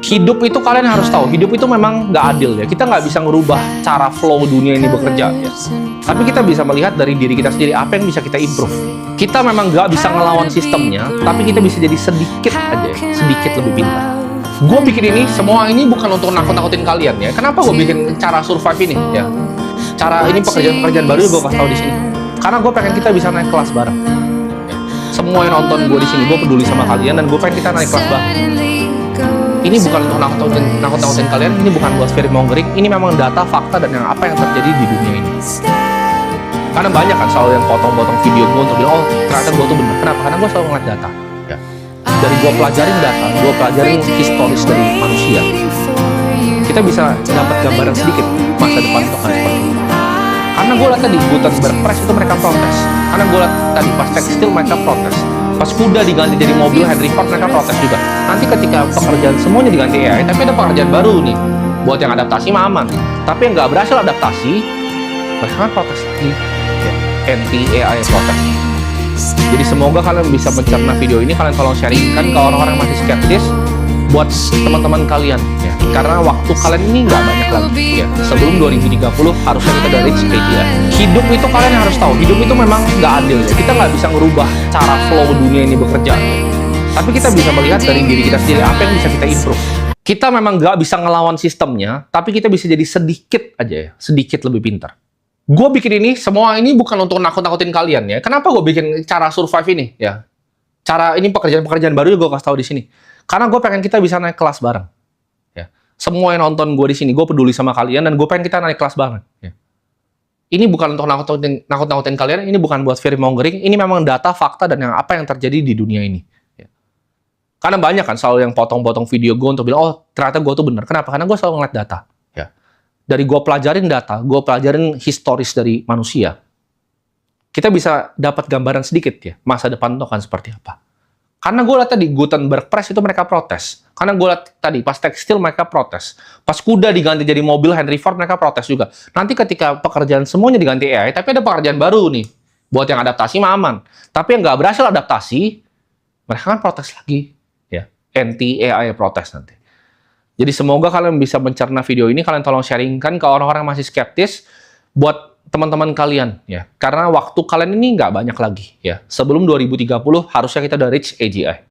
Hidup itu kalian harus tahu, hidup itu memang nggak adil ya. Kita nggak bisa ngerubah cara flow dunia ini bekerja ya. Tapi kita bisa melihat dari diri kita sendiri apa yang bisa kita improve. Kita memang nggak bisa ngelawan sistemnya, tapi kita bisa jadi sedikit aja ya, sedikit lebih pintar. Gue bikin ini, semua ini bukan untuk nakut-nakutin kalian ya. Kenapa gue bikin cara survive ini ya? Cara ini pekerjaan-pekerjaan baru gue kasih tahu di sini. Karena gue pengen kita bisa naik kelas bareng. Ya. Semua yang nonton gue di sini, gue peduli sama kalian dan gue pengen kita naik kelas bareng. Ini bukan untuk nakut-nakutin kalian, ini bukan buat spirit mongering, ini memang data, fakta, dan apa yang terjadi di dunia ini. Karena banyak kan selalu yang potong-potong video gue untuk bilang, oh ternyata gue tuh bener. Kenapa? Karena gue selalu ngeliat data. Ya. Dari gue pelajarin data, gue pelajarin historis dari manusia, kita bisa dapat gambaran sedikit masa depan itu akan seperti ini. Karena gue lihat tadi Gutenberg Press itu mereka protes. Karena gue lihat tadi pas tekstil mereka protes. Pas kuda diganti jadi mobil Henry Ford mereka protes juga. Nanti ketika pekerjaan semuanya diganti AI, tapi ada pekerjaan baru nih buat yang adaptasi mah aman. Tapi yang nggak berhasil adaptasi, mereka kan protes lagi. Ya, anti AI protes. Jadi semoga kalian bisa mencerna video ini, kalian tolong sharingkan ke orang-orang yang masih skeptis buat teman-teman kalian ya. Karena waktu kalian ini nggak banyak lagi ya. Sebelum 2030 harusnya kita udah reach KPI. Hidup itu kalian harus tahu, hidup itu memang nggak adil ya. Kita nggak bisa ngerubah cara flow dunia ini bekerja ya. Tapi kita bisa melihat dari diri kita sendiri apa yang bisa kita improve. Kita memang nggak bisa ngelawan sistemnya, tapi kita bisa jadi sedikit aja ya, sedikit lebih pintar. Gue bikin ini, semua ini bukan untuk nakut-nakutin kalian ya. Kenapa gue bikin cara survive ini ya? Cara ini pekerjaan-pekerjaan baru gue kasih tahu di ssini. Karena gue pengen kita bisa naik kelas bareng. Ya. Semua yang nonton gue di sini, gue peduli sama kalian dan gue pengen kita naik kelas bareng. Ya. Ini bukan untuk nakut-nakutin kalian, ini bukan buat fear mongering, ini memang data, fakta, dan apa yang terjadi di dunia ini. Ya. Karena banyak kan selalu yang potong-potong video gue untuk bilang, oh ternyata gue tuh bener. Kenapa? Karena gue selalu ngeliat data. Ya. Dari gue pelajarin data, gue pelajarin historis dari manusia, kita bisa dapat gambaran sedikit ya, masa depan itu akan seperti apa. Karena gue lihat tadi Gutenberg Press itu mereka protes. Karena gue lihat tadi pas tekstil mereka protes. Pas kuda diganti jadi mobil Henry Ford mereka protes juga. Nanti ketika pekerjaan semuanya diganti AI, tapi ada pekerjaan baru nih. Buat yang adaptasi mah aman. Tapi yang nggak berhasil adaptasi, mereka kan protes lagi. Ya, anti AI protes nanti. Jadi semoga kalian bisa mencerna video ini, kalian tolong sharingkan ke orang-orang yang masih skeptis buat teman-teman kalian ya. Karena waktu kalian ini nggak banyak lagi ya. Sebelum 2030 harusnya kita udah reach AGI.